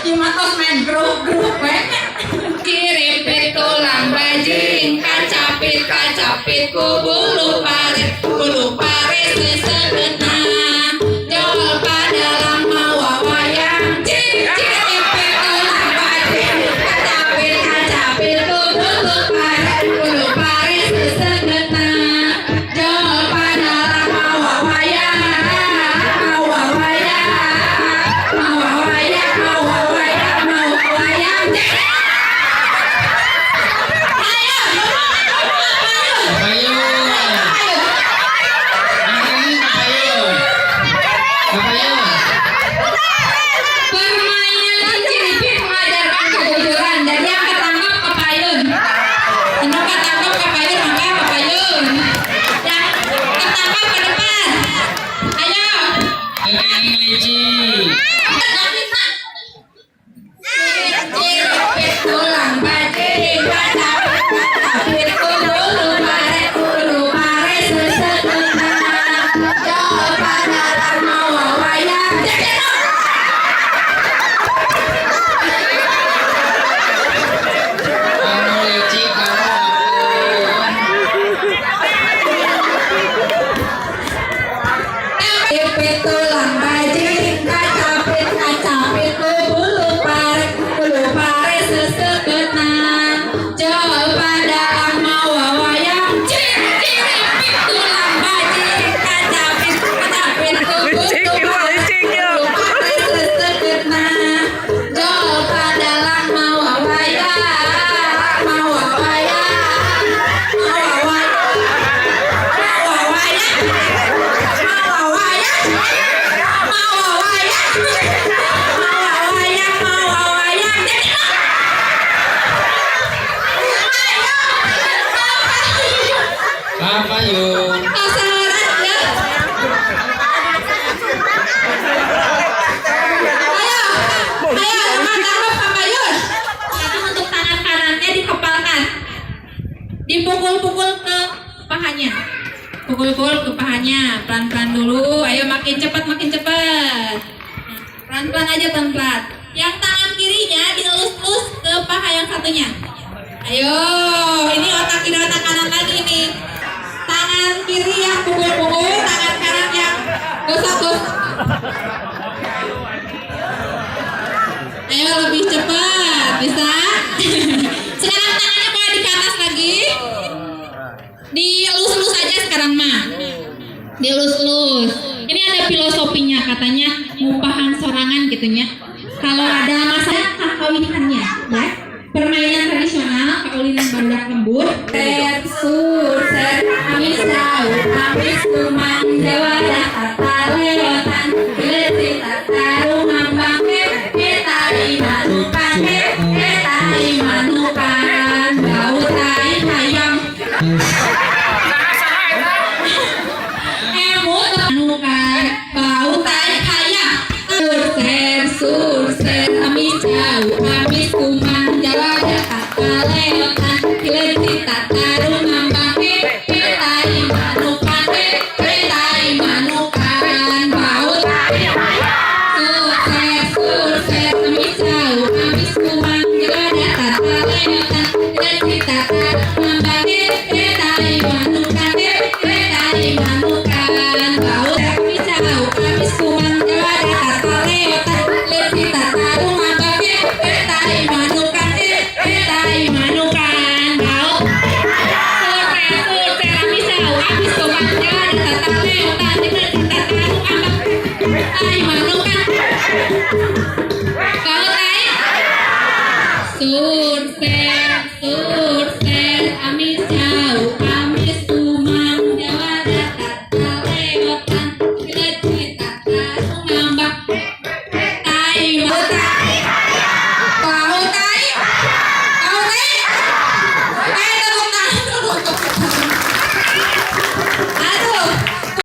Imatos main grup kiripit tulang bajing kacapit bulu parit sesegena jol padalang mawa wayang kiripit tulang bajing kacapit bulu parit sesegena jol padalang mawa wayang permainan ciripit mengajarkan kejujuran dan yang ketangkap kepayun. Yang ketangkap kepayun maka kepayun. Yang ketangkap ke depan. Ayo. Ciripit tulang bajing kacapit bulu parit sesegena jol padalang mawa wayang. Ciripit tulang bajing kacapit bulu parit sesegena jol padalang mawa wayang. Ciripit tulang bajing kacapit bulu parit sesegena jol padalang mawa wayang. Apa yuk? Untuk tangan kanannya dikepalkan, dipukul-pukul ke pahanya, pukul-pukul ke pahanya, pelan-pelan dulu. Ayo makin cepat, pelan-pelan aja, pelan-pelan. Yang tangan kirinya dielus-elus ke paha yang satunya. Ayo, ini otak kiri otak kanan lagi nih. Tangan kiri yang pukul-pukul, tangan kanan yang gosok. Ayo lebih cepat, bisa? Sekarang tangannya boleh di atas lagi. Dielus-elus aja sekarang mah. Dielus-elus. Ini ada filosofinya, katanya mupahan sorangan gitunya. Kalau ada masalah kakawinannya, ya. Permainan tradisional kaulinan barudak lembut. Sur, amis jauh, amis kuman jawa kata leotan, gelesi tataru ngambang ketai manukan, bau tai hayam. Emut manukan, bau tai hayam. Sur, amis jauh, amis kuman jawa kata leotan, gelesi tataru ngambang ketai manukan, bau tai hayam. Sukses, amis jauh, amis kuman jawa kata leotan, gelesi tataru ngambang ketai manukan, bau tai jauh, amis kuman jawa kata leotan, gelesi tataru ngambang ketai manukan, bau. Sukses, amis jauh, amis kuman jawa kata leotan, gelesi tataru ngambang ketai manukan. Bau tai. Sukses, amis jauh, amis